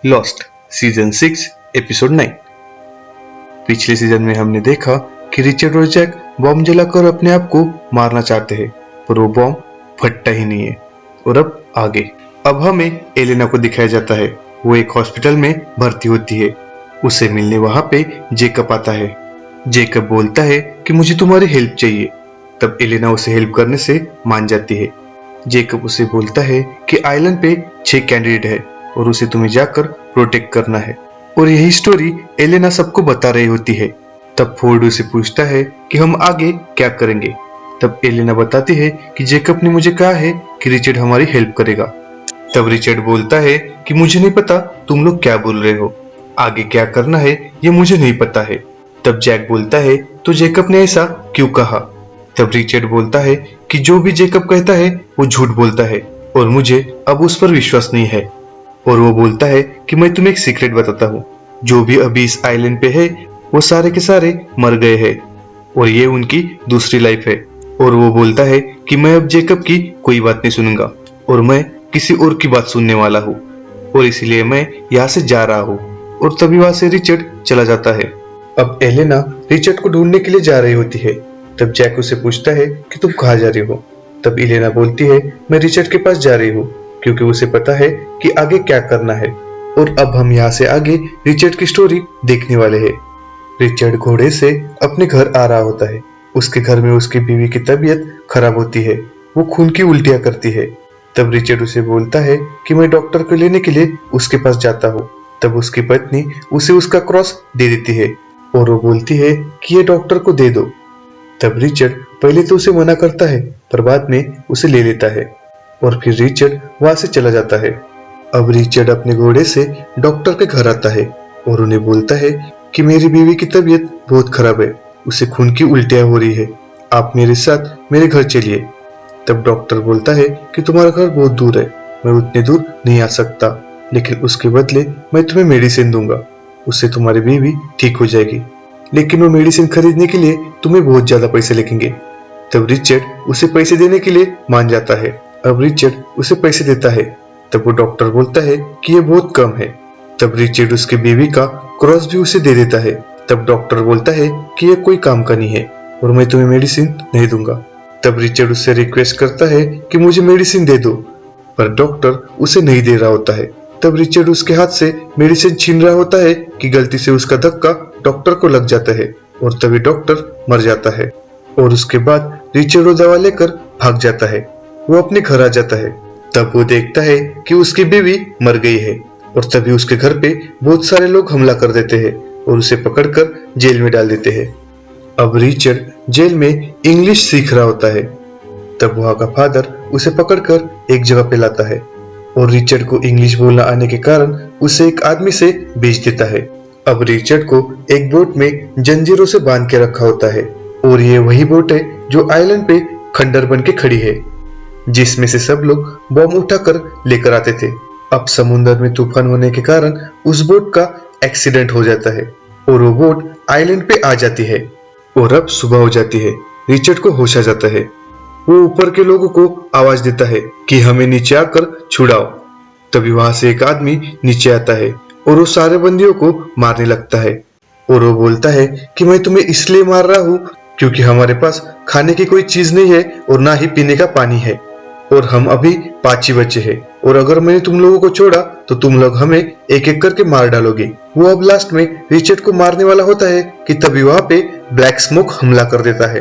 Lost season 6 episode 9। पिछले season में हमने देखा कि रिचर्ड और जैक बॉम्ब जलाकर अपने आप को मारना चाहते हैं, पर वो बॉम्ब फटता ही नहीं है। और अब हमें एलेना को दिखाया जाता है। वो एक हॉस्पिटल में भर्ती होती है। उसे मिलने वहां पे जेकब आता है। जेकब बोलता है कि मुझे तुम्हारी हेल्प चाहिए। तब एलेना उसे हेल्प करने से मान जाती है। जेकब उसे बोलता है कि आइलैंड पे 6 कैंडिडेट है और उसे तुम्हें जाकर प्रोटेक्ट करना है। और यही स्टोरी एलेना सबको बता रही होती है। तब फोर्ड उसे पूछता है कि हम आगे क्या करेंगे। तब एलेना बताती है कि जेकब ने मुझे कहा है कि रिचर्ड हमारी हेल्प करेगा। तब रिचर्ड बोलता है कि मुझे नहीं पता तुम लोग क्या बोल रहे हो, आगे क्या करना है ये मुझे नहीं पता है। तब जैक बोलता है तो जेकब ने ऐसा क्यों कहा। तब रिचर्ड बोलता है कि जो भी जेकब कहता है वो झूठ बोलता है और मुझे अब उस पर विश्वास नहीं है। और वो बोलता है कि मैं तुम्हें एक सीक्रेट बताता हूँ, जो भी अभी इस आइलैंड पे है वो सारे के सारे मर गए हैं और ये उनकी दूसरी लाइफ है। और वो बोलता है कि मैं अब जेकब की कोई बात नहीं सुनूंगा और मैं किसी और की बात सुनने वाला हूँ और इसीलिए मैं यहाँ से जा रहा हूँ। और तभी वहां से रिचर्ड चला जाता है। अब एलेना रिचर्ड को ढूंढने के लिए जा रही होती है। तब जैक उसे पूछता है कि तुम कहाँ जा रही हो। तब एलेना बोलती है मैं रिचर्ड के पास जा रही हूँ, क्योंकि उसे पता है कि आगे क्या करना है। और अब हम यहाँ से आगे रिचर्ड की स्टोरी देखने वाले हैं। रिचर्ड घोड़े से अपने घर आ रहा होता है। उसके घर में उसकी बीवी की तबीयत खराब होती है, वो खून की उल्टियां करती है। तब रिचर्ड उसे बोलता है कि मैं डॉक्टर को लेने के लिए उसके पास जाता हूँ। तब उसकी पत्नी उसे उसका क्रॉस दे देती है और वो बोलती है कि ये डॉक्टर को दे दो। तब रिचर्ड पहले तो उसे मना करता है, पर बाद में उसे ले लेता है और फिर रिचर्ड वहां से चला जाता है। अब रिचर्ड अपने घोड़े से डॉक्टर के घर आता है और उन्हें बोलता है कि मेरी बीवी की तबीयत बहुत खराब है, उसे खून की उल्टियां हो रही है, आप मेरे साथ मेरे घर चलिए। तब डॉक्टर बोलता है कि तुम्हारा घर बहुत दूर है, मैं उतने दूर नहीं आ सकता, लेकिन उसके बदले मैं तुम्हें मेडिसिन दूंगा, उससे तुम्हारी बीवी ठीक हो जाएगी, लेकिन वो मेडिसिन खरीदने के लिए तुम्हें बहुत ज्यादा पैसे लगेंगे। तब रिचर्ड उसे पैसे देने के लिए मान जाता है। अब रिचर्ड उसे पैसे देता है। तब वो डॉक्टर बोलता है कि ये बहुत कम है। तब रिचर्ड उसकी बीवी का क्रॉस भी उसे दे देता है। तब डॉक्टर बोलता है कि ये कोई काम का नहीं है और मैं तुम्हें मेडिसिन नहीं दूंगा। तब रिचर्ड उससे रिक्वेस्ट करता है कि मुझे मेडिसिन दे दो, पर डॉक्टर उसे नहीं दे रहा होता है। तब रिचर्ड उसके हाथ से मेडिसिन छीन रहा होता है कि गलती से उसका धक्का डॉक्टर को लग जाता है और तभी डॉक्टर मर जाता है। और उसके बाद रिचर्ड वो दवा लेकर भाग जाता है। वो अपने घर आ जाता है। तब वो देखता है कि उसकी बीवी मर गई है और तभी उसके घर पे बहुत सारे लोग हमला कर देते हैं और उसे पकड़कर जेल में डाल देते हैं। अब रिचर्ड जेल में इंग्लिश सीख रहा होता है। तब वहां का फादर उसे पकड़कर एक जगह पे लाता है और रिचर्ड को इंग्लिश बोलना आने के कारण उसे एक आदमी से बेच देता है। अब रिचर्ड को एक बोट में जंजीरों से बांध के रखा होता है और ये वही बोट है जो आइलैंड पे खंडर बन के खड़ी है, जिसमें से सब लोग बॉम्ब उठाकर लेकर आते थे। अब समुद्र में तूफान होने के कारण उस बोट का एक्सीडेंट हो जाता है और वो बोट आइलैंड पे आ जाती है। और अब सुबह हो जाती है। रिचर्ड को होश आ जाता है। वो ऊपर के लोगों को आवाज देता है कि हमें नीचे आकर छुड़ाओ। तभी वहां से एक आदमी नीचे आता है और वो सारे बंदियों को मारने लगता है और वो बोलता है कि मैं तुम्हें इसलिए मार रहा हूँ क्योंकि हमारे पास खाने की कोई चीज नहीं है और ना ही पीने का पानी है और हम अभी 5 ही बचे हैं और अगर मैंने तुम लोगों को छोड़ा तो तुम लोग हमें एक एक करके मार डालोगे। वो अब लास्ट में रिचर्ड को मारने वाला होता है कि तभी वहां पे ब्लैक स्मोक हमला कर देता है।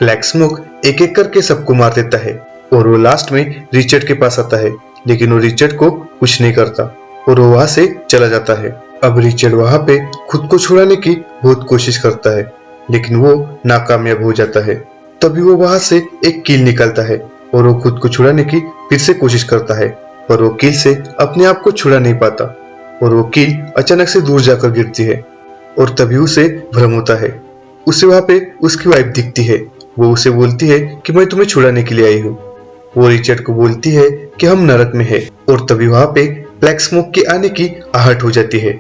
ब्लैक स्मोक एक एक करके सबको मार देता है और वो लास्ट में रिचर्ड के पास आता है, लेकिन वो रिचर्ड को कुछ नहीं करता और वो वहां से चला जाता है। अब रिचर्ड वहां पे खुद को छुड़ाने की बहुत कोशिश करता है, लेकिन वो नाकामयाब हो जाता है। तभी वो वहां से एक कील निकालता है और वो खुद को छुड़ाने की फिर से कोशिश करता है, पर वो कील से अपने आप को छुड़ा नहीं पाता और वो कील अचानक से दूर जाकर गिरती है और तभी उसे भ्रम होता है। उसे वहां पे उसकी वाइफ दिखती है। वो उसे बोलती है कि मैं तुम्हें छुड़ाने के लिए आई हूँ। वो रिचर्ड को बोलती है कि हम नरक में है और तभी वहां पे ब्लैक स्मोक के आने की आहट हो जाती है।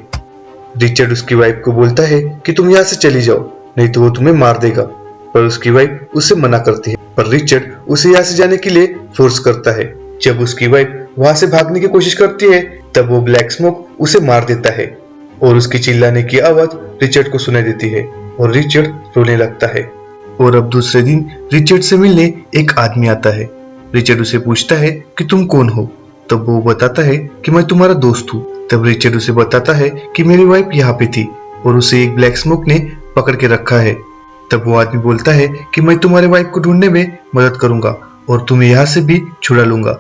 रिचर्ड उसकी वाइफ को बोलता है कि तुम यहाँ से चली जाओ, नहीं तो वो तुम्हें मार देगा, पर उसकी वाइफ उसे मना करती है। पर रिचर्ड उसे यहाँ से जाने के लिए फोर्स करता है। जब उसकी वाइफ वहां से भागने की कोशिश करती है, तब वो ब्लैक स्मोक उसे मार देता है और उसकी चिल्लाने की आवाज रिचर्ड को सुनाई देती है और रिचर्ड रोने लगता है। और अब दूसरे दिन रिचर्ड से मिलने एक आदमी आता है। रिचर्ड उसे पूछता है कि तुम कौन हो? तब वो बताता है कि मैं तुम्हारा दोस्त हूँ। तब रिचर्ड उसे बताता है कि मेरी वाइफ यहाँ पे थी और उसे एक ब्लैक स्मोक ने पकड़ के रखा है। तब वो आदमी बोलता है कि मैं तुम्हारे वाइफ को ढूंढने में मदद करूंगा और तुम्हें यहाँ से भी छुड़ा लूंगा,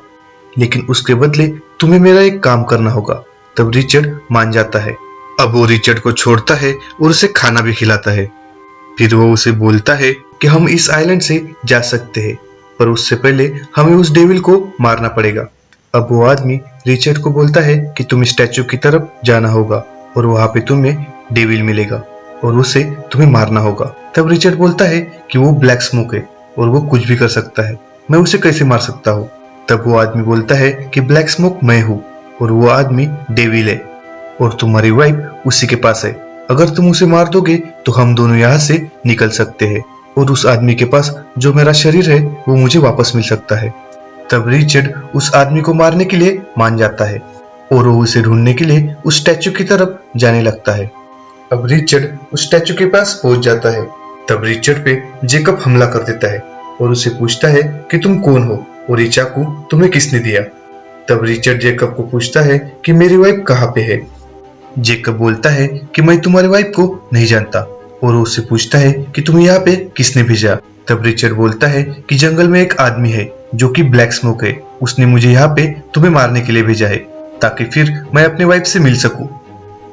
लेकिन उसके बदले तुम्हें मेरा एक काम करना होगा। तब रिचर्ड मान जाता है। अब वो रिचर्ड को छोड़ता है और उसे खाना भी खिलाता है। फिर वो उसे बोलता है कि हम इस आइलैंड से जा सकते हैं, पर उससे पहले हमें उस डेविल को मारना पड़ेगा। अब वो आदमी रिचर्ड को बोलता है कि तुम स्टैचू की तरफ जाना होगा और वहां पे तुम्हें डेविल मिलेगा और उसे तुम्हें मारना होगा। तब रिचर्ड बोलता है कि वो ब्लैक स्मोक है और वो कुछ भी कर सकता है, मैं उसे कैसे मार सकता हूँ? तब वो आदमी बोलता है कि ब्लैक स्मोक मैं हूँ और वो आदमी डेविल है और तुम्हारी वाइफ उसी के पास है। अगर तुम उसे मार दोगे तो हम दोनों यहाँ से निकल सकते हैं और उस आदमी के पास जो मेरा शरीर है वो मुझे वापस मिल सकता है। तब रिचर्ड उस आदमी को मारने के लिए मान जाता है और वो उसे ढूंढने के लिए उस स्टैचू की तरफ जाने लगता है। अब रिचर्ड उस स्टैचू के पास पहुंच जाता है। तब रिचर्ड पे जेकब हमला कर देता है और उसे पूछता है कि तुम कौन हो और ये चाकू तुम्हें किसने दिया? तब रिचर्ड जेकब को पूछता है कि मेरी वाइफ कहाँ पे है? जेकब बोलता है कि मैं तुम्हारी वाइफ को नहीं जानता और वो उससे पूछता है कि तुम्हें यहाँ पे किसने भेजा? तब रिचर्ड बोलता है कि जंगल में एक आदमी है जो कि ब्लैक स्मोक है, उसने मुझे यहाँ पे तुम्हें मारने के लिए भेजा है ताकि फिर मैं अपनी वाइफ से मिल सकूं।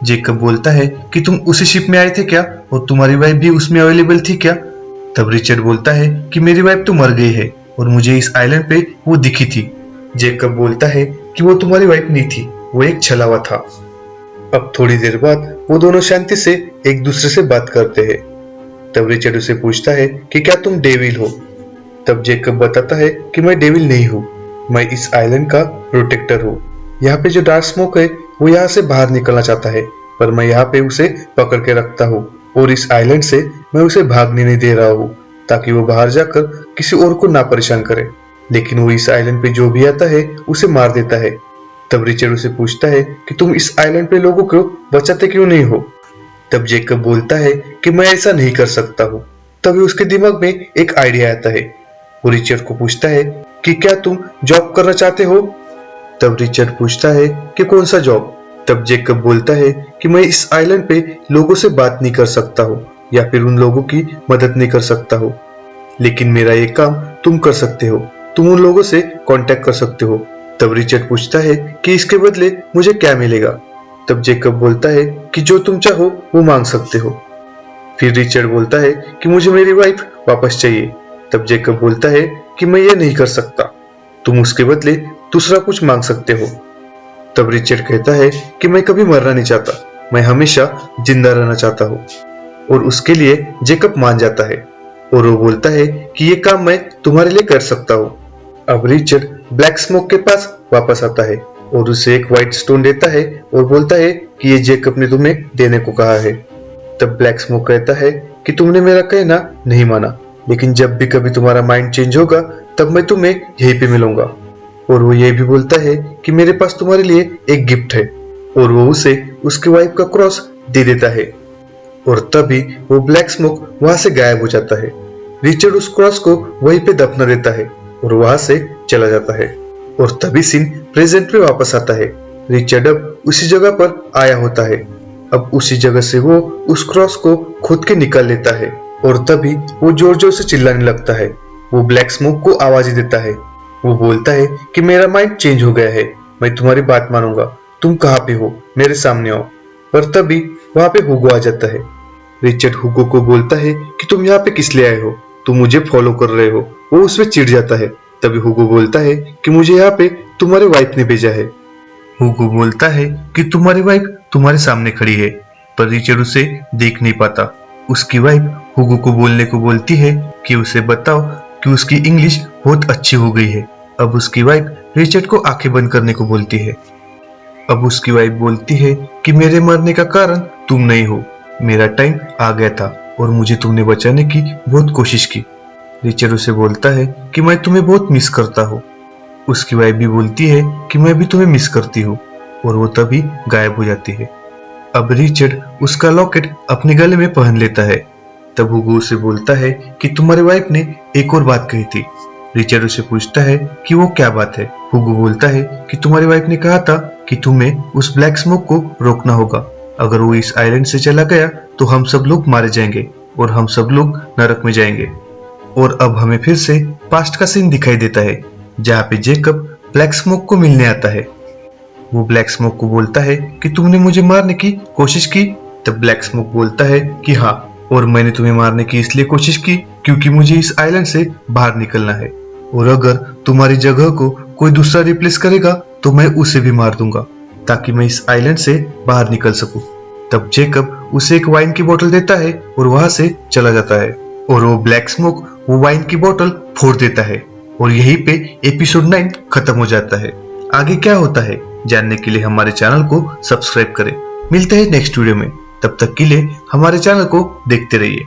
जेकब बोलता है कि तुम उसी शिप में आए थे क्या और तुम्हारी वाइफ भी उसमें अवेलेबल थी क्या? तब रिचर्ड बोलता है कि मेरी वाइफ तो मर गई है और मुझे इस आइलैंड पे वो दिखी थी। जेकब बोलता है कि वो तुम्हारी वाइफ नहीं थी, वो एक छलावा था। अब थोड़ी देर बाद वो दोनों शांति से एक दूसरे से बात करते हैं। तब रिचर्ड उसे पूछता है कि क्या तुम डेविल हो? तब जेकब बताता है कि मैं डेविल नहीं हूँ, मैं इस आइलैंड का प्रोटेक्टर हूँ। यहाँ पे जो डार्क स्मोक है वो यहाँ से बाहर निकलना चाहता है, पर मैं यहाँ पे उसे पकड़ के रखता हूँ और इस आइलैंड से मैं उसे भागने नहीं दे रहा हूँ ताकि वो बाहर जाकर किसी और को ना परेशान करे, लेकिन वो इस आइलैंड पे जो भी आता है उसे मार देता है। तब रिचर्ड उसे पूछता है कि तुम इस आइलैंड पे लोगों को बचाते क्यों नहीं हो? तब जेकब बोलता है कि मैं ऐसा नहीं कर सकता हूँ। तभी उसके दिमाग में एक आइडिया आता है। वो रिचर्ड को पूछता है कि क्या तुम जॉब करना चाहते हो? तब रिचर्ड पूछता है कि कौन सा जॉब? तब जेकब बोलता है कि मैं इस आइलैंड पे लोगों से बात नहीं कर सकता हूँ या फिर उन लोगों की मदद नहीं कर सकता हूँ, लेकिन मेरा ये काम तुम कर सकते हो, तुम उन लोगों से कांटेक्ट कर सकते हो। तब रिचर्ड पूछता है कि इसके बदले मुझे क्या मिलेगा? तब जेकब बोलता है कि जो तुम चाहो वो मांग सकते हो। फिर रिचर्ड बोलता है कि मुझे मेरी वाइफ वापस चाहिए। तब जेकब बोलता है कि मैं ये नहीं कर सकता, तुम उसके बदले दूसरा कुछ मांग सकते हो। तब रिचर्ड कहता है कि मैं कभी मरना नहीं चाहता, मैं हमेशा जिंदा रहना चाहता हूँ, और उसके लिए जेकब मान जाता है और वो बोलता है कि ये काम मैं तुम्हारे लिए कर सकता हूँ। अब रिचर्ड ब्लैक स्मोक के पास वापस आता है और उसे एक व्हाइट स्टोन देता है और बोलता है कि ये जेकब ने तुम्हें देने को कहा है। तब ब्लैक स्मोक कहता है कि तुमने मेरा कहना नहीं माना, लेकिन जब भी कभी तुम्हारा माइंड चेंज होगा तब मैं तुम्हें यहीं पे मिलूंगा। और वो ये भी बोलता है कि मेरे पास तुम्हारे लिए एक गिफ्ट है, और वो उसे उसकी वाइफ का क्रॉस दे देता है। और तभी वो ब्लैक स्मोक वहां से गायब हो जाता है। रिचर्ड उस क्रॉस को वहीं पे दफना देता है और वहां से चला जाता है। और तभी सीन प्रेजेंट में वापस आता है। रिचर्ड अब उसी जगह पर आया होता है। अब उसी जगह से वो उस क्रॉस को खोद के निकाल लेता है और तभी वो जोर जोर से चिल्लाने लगता है। वो ब्लैक स्मोक को आवाज देता है। वो बोलता है कि मेरा माइंड चेंज हो गया है, मैं तुम्हारी बात मानूंगा, तुम कहाँ पे हो, मेरे सामने आओ। पर तभी वहां पे हुगो आ जाता है। रिचर्ड हुगो को बोलता है कि तुम यहाँ पे किस लिए आए हो, तुम मुझे फॉलो कर रहे हो। वो उसमें चिढ़ जाता है। तभी हुगो बोलता है कि मुझे यहाँ पे तुम्हारी वाइफ ने भेजा है। हुगो बोलता है कि तुम्हारी वाइफ तुम्हारे सामने खड़ी है, पर रिचर्ड उसे देख नहीं पाता। उसकी वाइफ हुगो को बोलने को बोलती है कि उसे बताओ कि उसकी इंग्लिश बहुत अच्छी हो गई है। अब उसकी वाइफ रिचर्ड को आंखें बंद करने को बोलती है। अब उसकी वाइफ बोलती है कि मेरे मरने का कारण तुम नहीं हो, मेरा टाइम आ गया था और मुझे तुमने बचाने की बहुत कोशिश की। रिचर्ड उसे बोलता है कि मैं तुम्हें बहुत मिस करता हूँ। उसकी वाइफ भी बोलती है कि मैं भी तुम्हें मिस करती हूँ, और वो तभी गायब हो जाती है। अब रिचर्ड उसका लॉकेट अपने गले में पहन लेता है। तब हुगो उसे बोलता है कि तुम्हारी वाइफ ने एक और बात कही थी। रिचर्ड उसे पूछता है कि वो क्या बात है। हुगो बोलता है कि तुम्हारी वाइफ ने कहा था कि तुम्हें उस ब्लैक स्मोक को रोकना होगा। अगर वो इस आइलैंड से चला गया तो हम सब लोग मारे जाएंगे और हम सब लोग नरक में जाएंगे। और अब हमें फिर से पास्ट का सीन दिखाई देता है, जहाँ पे जेकब ब्लैक स्मोक को मिलने आता है। वो ब्लैक स्मोक को बोलता है कि तुमने मुझे मारने की कोशिश की। तब ब्लैक स्मोक बोलता है कि हाँ, और मैंने तुम्हें मारने की इसलिए कोशिश की क्योंकि मुझे इस आइलैंड से बाहर निकलना है, और अगर तुम्हारी जगह को कोई दूसरा रिप्लेस करेगा तो मैं उसे भी मार दूंगा ताकि मैं इस आइलैंड से बाहर निकल सकूं। तब जेकब उसे एक वाइन की बोतल देता है और वहां से चला जाता है, और वो ब्लैक स्मोक वो वाइन की बोतल फोड़ देता है, और यहीं पे एपिसोड 9 खत्म हो जाता है। आगे क्या होता है जानने के लिए हमारे चैनल को सब्सक्राइब करें। मिलते हैं नेक्स्ट वीडियो में, तब तक के लिए हमारे चैनल को देखते रहिए।